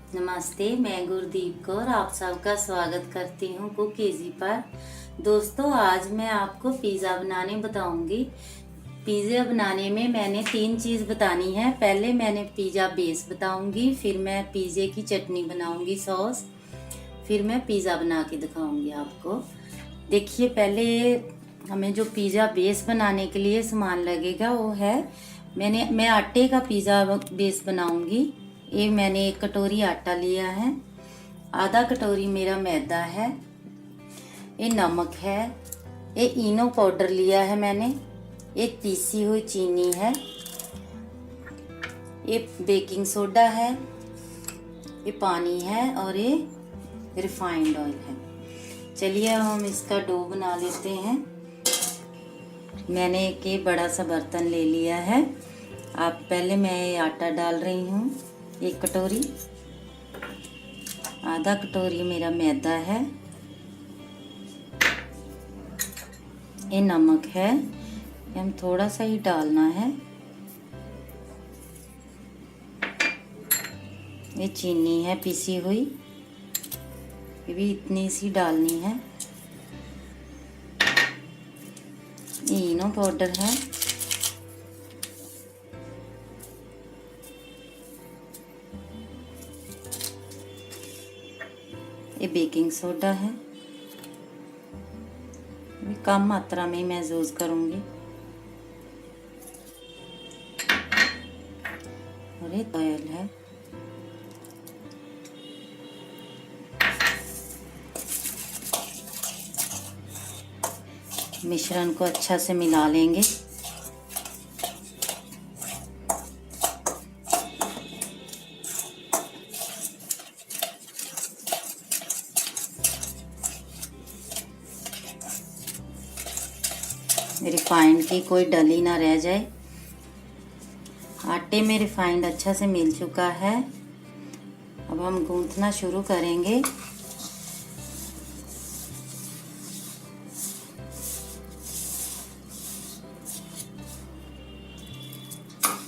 नमस्ते, मैं गुरदीप कौर आप सबका स्वागत करती हूँ कुक इजी पर। दोस्तों, आज मैं आपको पिज़्ज़ा बनाने बताऊंगी। पिज़्ज़ा बनाने में मैंने 3 चीज़ बतानी है। पहले मैंने पिज़्ज़ा बेस बताऊंगी, फिर मैं पिज़्ज़े की चटनी बनाऊंगी, सॉस, फिर मैं पिज़्ज़ा बना के दिखाऊंगी आपको। देखिए, पहले हमें जो पिज़्ज़ा बेस बनाने के लिए सामान लगेगा वो है, मैं आटे का पिज़्ज़ा बेस बनाऊंगी। ये मैंने 1 कटोरी आटा लिया है, आधा कटोरी मेरा मैदा है, ये नमक है, ये इनो पाउडर लिया है मैंने, एक पीसी हुई चीनी है, ये बेकिंग सोडा है, ये पानी है और ये रिफाइंड ऑयल है। चलिए हम इसका डो बना लेते हैं। मैंने एक बड़ा सा बर्तन ले लिया है। पहले मैं ये आटा डाल रही हूँ, 1 कटोरी, आधा कटोरी मेरा मैदा है, ये नमक है, ये हम थोड़ा सा ही डालना है, ये चीनी है पीसी हुई, ये भी इतनी सी डालनी है, ये इनो पाउडर है, ये बेकिंग सोडा है, कम मात्रा में मैं यूज करूंगी, और ये ऑयल है। मिश्रण को अच्छा से मिला लेंगे। रिफाइंड की कोई डली ना रह जाए। आटे में रिफाइंड अच्छा से मिल चुका है। अब हम गूंथना शुरू करेंगे।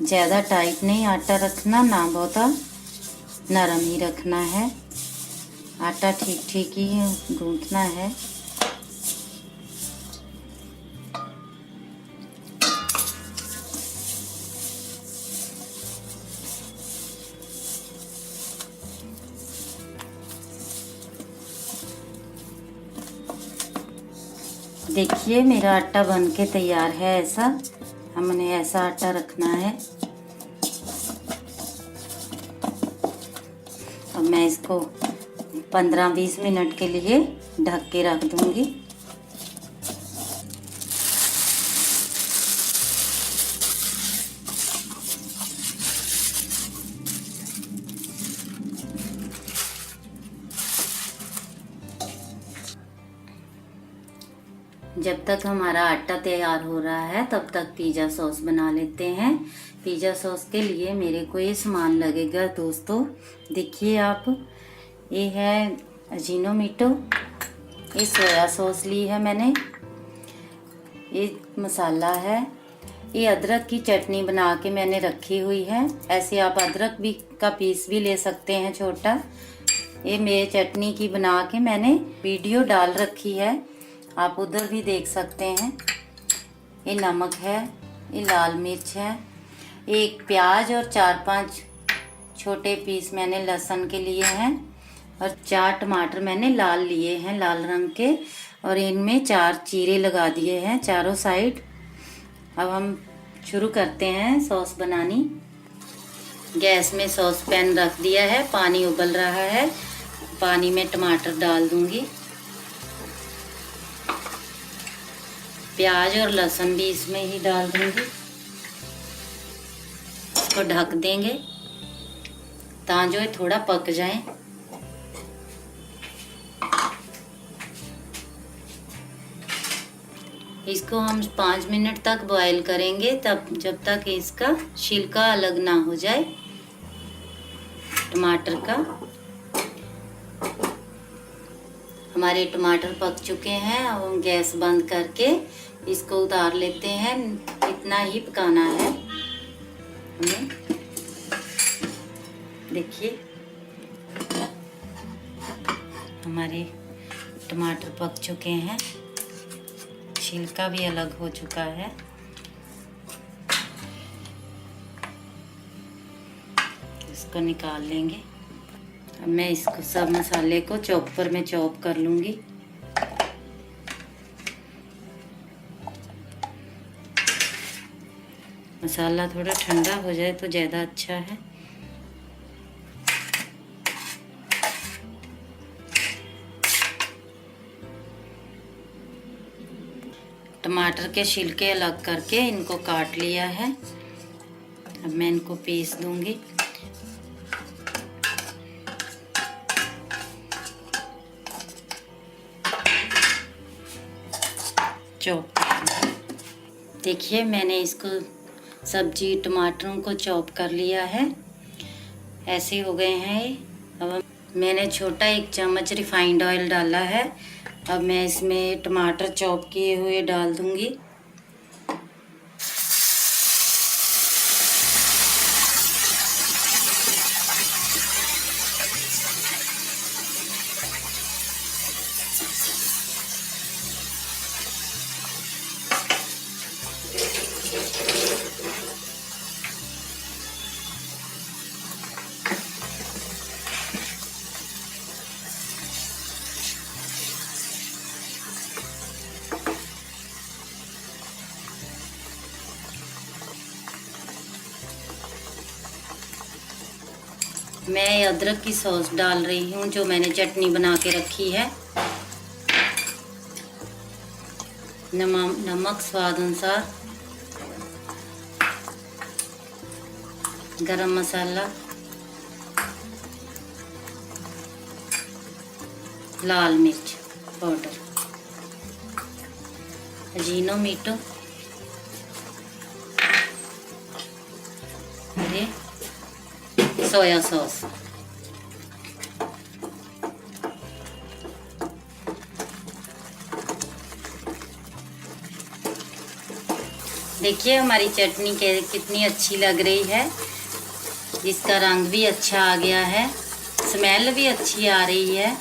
ज़्यादा टाइट नहीं आटा रखना, ना बहुत नरम ही रखना है। आटा ठीक ठीक ही गूंथना है। देखिए, मेरा आटा बनके तैयार है। ऐसा हमने ऐसा आटा रखना है। अब मैं इसको 15-20 मिनट के लिए ढक के रख दूंगी। जब तक हमारा आटा तैयार हो रहा है तब तक पिज़्ज़ा सॉस बना लेते हैं। पिज़्ज़ा सॉस के लिए मेरे को ये सामान लगेगा दोस्तों। देखिए आप, ये है अजीनोमोटो, ये सोया सॉस ली है मैंने, ये मसाला है, ये अदरक की चटनी बना के मैंने रखी हुई है। ऐसे आप अदरक भी का पीस भी ले सकते हैं छोटा। ये मेरे चटनी की बना के मैंने वीडियो डाल रखी है, आप उधर भी देख सकते हैं। ये नमक है, ये लाल मिर्च है, एक प्याज और 4-5 छोटे पीस मैंने लहसुन के लिए हैं, और 4 टमाटर मैंने लाल लिए हैं, लाल रंग के, और इनमें 4 चीरे लगा दिए हैं चारों साइड। अब हम शुरू करते हैं सॉस बनानी। गैस में सॉस पैन रख दिया है, पानी उबल रहा है। पानी में टमाटर डाल दूंगी, प्याज और लहसुन भी इसमें ही डाल दूंगी। इसको ढक देंगे ताकि ये थोड़ा पक जाए। इसको हम 5 मिनट तक बॉईल करेंगे, तब जब तक इसका छिलका अलग ना हो जाए टमाटर का। हमारे टमाटर पक चुके हैं। अब हम गैस बंद करके इसको उतार लेते हैं। इतना ही पकाना है हमें। देखिए हमारे टमाटर पक चुके हैं, छिलका भी अलग हो चुका है। इसको निकाल लेंगे। अब मैं इसको सब मसाले को चॉपर में चॉप कर लूँगी। मसाला थोड़ा ठंडा हो जाए तो ज़्यादा अच्छा है। टमाटर के छिलके अलग करके इनको काट लिया है। अब मैं इनको पीस दूंगी। चॉप देखिए, मैंने इसको सब्जी टमाटरों को चॉप कर लिया है। ऐसे हो गए हैं ये। अब मैंने छोटा 1 चम्मच रिफाइंड ऑयल डाला है। अब मैं इसमें टमाटर चॉप किए हुए डाल दूंगी। मैं अदरक की सॉस डाल रही हूँ जो मैंने चटनी बना के रखी है। नमक स्वाद अनुसार, गरम मसाला, लाल मिर्च पाउडर, अजीनोमोटो, ये सोया सॉस। देखिए हमारी चटनी कितनी अच्छी लग रही है। इसका रंग भी अच्छा आ गया है, स्मेल भी अच्छी आ रही है।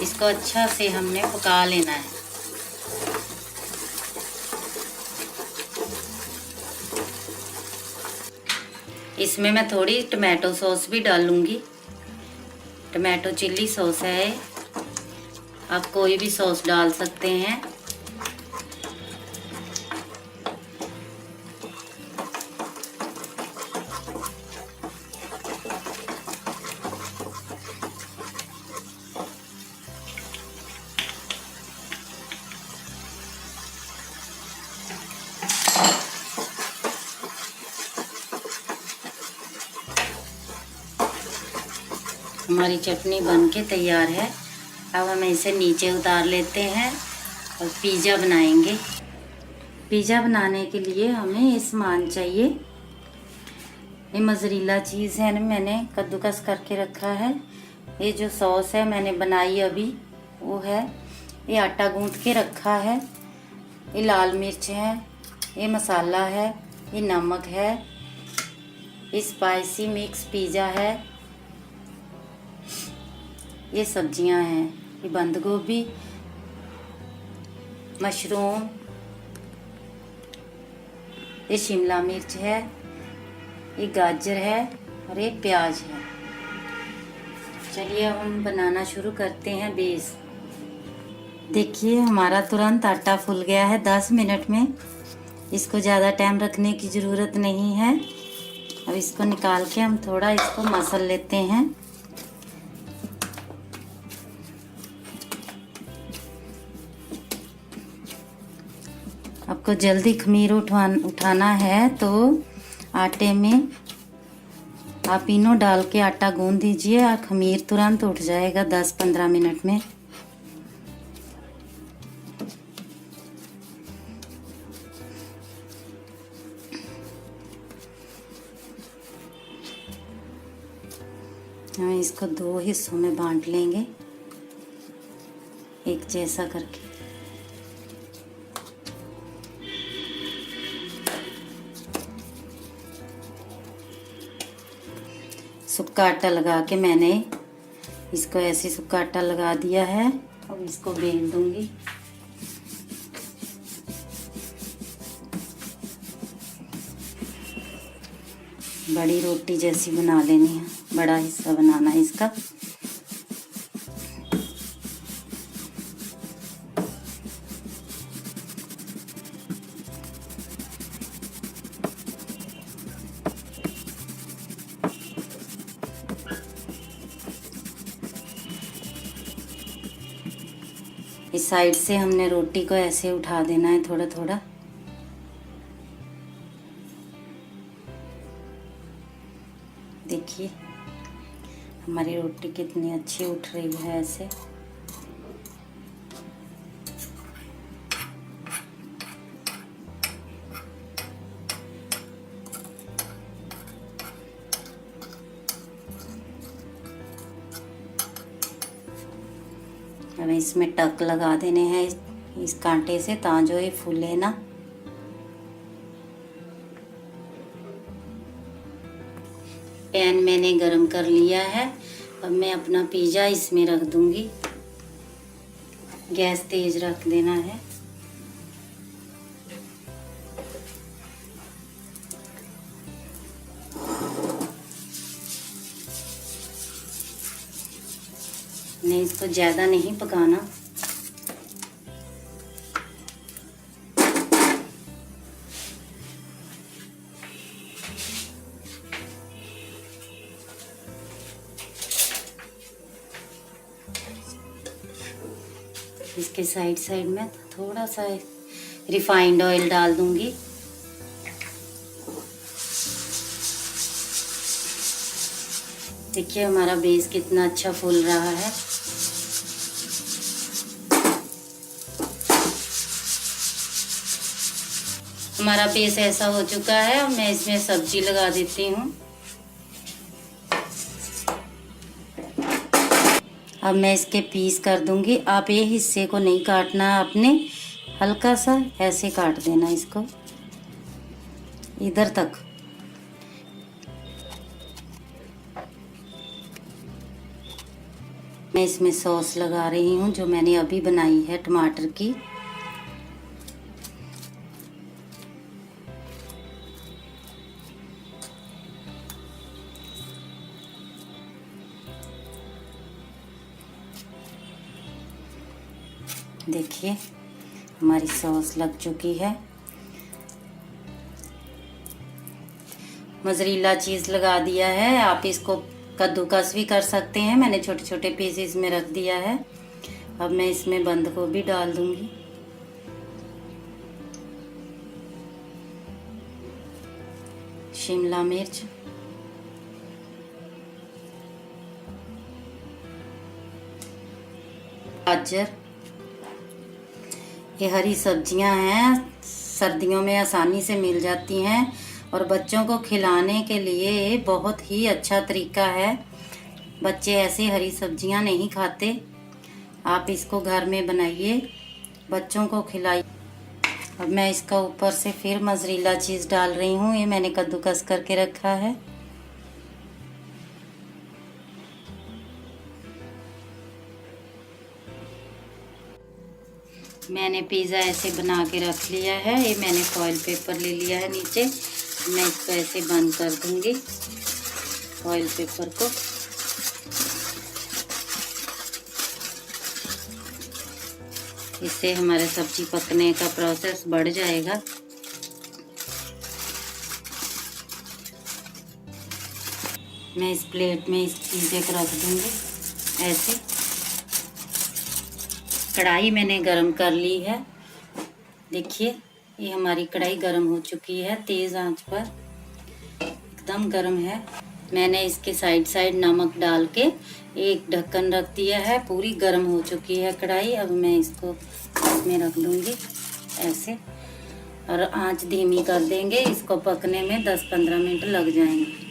इसको अच्छा से हमने पका लेना है। इसमें मैं थोड़ी टमाटो सॉस भी डालूंगी। टमाटो चिल्ली सॉस है, आप कोई भी सॉस डाल सकते हैं। हमारी चटनी बनके तैयार है। अब हम इसे नीचे उतार लेते हैं और पिज़्ज़ा बनाएंगे। पिज़्ज़ा बनाने के लिए हमें ये सामान चाहिए। ये मोज़रेला चीज़ है, मैंने कद्दूकस करके रखा है। ये जो सॉस है मैंने बनाई अभी वो है। ये आटा गूंथ के रखा है। ये लाल मिर्च है, ये मसाला है, ये नमक है, ये स्पाइसी मिक्स पिज़्ज़ा है, ये सब्जियां हैं, ये बंद गोभी, मशरूम, ये शिमला मिर्च है, ये गाजर है और ये प्याज है। चलिए अब हम बनाना शुरू करते हैं बेस। देखिए हमारा तुरंत आटा फूल गया है 10 मिनट में। इसको ज़्यादा टाइम रखने की ज़रूरत नहीं है। अब इसको निकाल के हम थोड़ा इसको मसल लेते हैं। आपको जल्दी खमीर उठाना है तो आटे में आप इनो डाल के आटा गूंद दीजिए और खमीर तुरंत उठ जाएगा 10-15 मिनट में। हम इसको 2 हिस्सों में बांट लेंगे, एक जैसा करके। सूखा आटा लगा के मैंने इसको ऐसे सूखा आटा लगा दिया है। अब इसको बेल दूंगी। बड़ी रोटी जैसी बना लेनी है, बड़ा हिस्सा बनाना है इसका। इस साइड से हमने रोटी को ऐसे उठा देना है थोड़ा थोड़ा। देखिए हमारी रोटी कितनी अच्छी उठ रही है ऐसे। हमें इसमें टक लगा देने हैं इस कांटे से, ताकि ये फूले ना। पैन मैंने गरम कर लिया है। अब मैं अपना पिज़्ज़ा इसमें रख दूंगी। गैस तेज रख देना है। नहीं, इसको ज़्यादा नहीं पकाना। इसके साइड साइड में थोड़ा सा रिफाइंड ऑयल डाल दूंगी। देखिए हमारा बेस कितना अच्छा फूल रहा है। हमारा बेस ऐसा हो चुका है। अब मैं इसमें सब्जी लगा देती हूँ। अब मैं इसके पीस कर दूंगी। आप ये हिस्से को नहीं काटना, आपने हल्का सा ऐसे काट देना इसको इधर तक। मैं इसमें सॉस लगा रही हूँ जो मैंने अभी बनाई है टमाटर की। देखिए हमारी सॉस लग चुकी है। मोज़रेला चीज़ लगा दिया है। आप इसको कद्दूकस भी कर सकते हैं। मैंने छोटे छोटे पीसेस में रख दिया है। अब मैं इसमें बंद गोभी डाल दूंगी। शिमला मिर्च, गाजर। ये हरी सब्जियां हैं, सर्दियों में आसानी से मिल जाती हैं और बच्चों को खिलाने के लिए बहुत ही अच्छा तरीका है। बच्चे ऐसे हरी सब्जियां नहीं खाते। आप इसको घर में बनाइए, बच्चों को खिलाइए। अब मैं इसका ऊपर से फिर मोज़रेला चीज़ डाल रही हूँ। ये मैंने कद्दूकस करके रखा है। मैंने पिज़्ज़ा ऐसे बना के रख लिया है। ये मैंने फॉइल पेपर ले लिया है नीचे। मैं इसको ऐसे बंद कर दूंगी फॉइल पेपर को। इससे हमारे सब्जी पकने का प्रोसेस बढ़ जाएगा। मैं इस प्लेट में इस पिज़्ज़े को रख दूंगी ऐसे। कढ़ाई मैंने गरम कर ली है। देखिए ये हमारी कढ़ाई गरम हो चुकी है, तेज़ आंच पर एकदम गरम है। मैंने इसके साइड साइड नमक डाल के एक ढक्कन रख दिया है। पूरी गरम हो चुकी है कढ़ाई। अब मैं इसको इसमें रख दूंगी ऐसे और आंच धीमी कर देंगे। इसको पकने में 10-15 मिनट लग जाएंगे।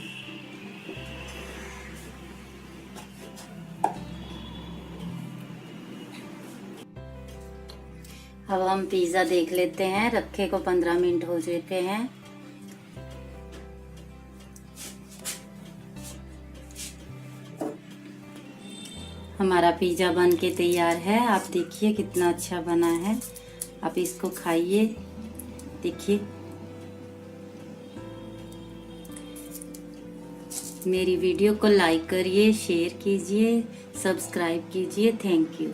अब हम पिज़्ज़ा देख लेते हैं। रखे को 15 मिनट हो चुके हैं। हमारा पिज़्ज़ा बन के तैयार है। आप देखिए कितना अच्छा बना है। आप इसको खाइए, देखिए। मेरी वीडियो को लाइक करिए, शेयर कीजिए, सब्सक्राइब कीजिए। Thank you.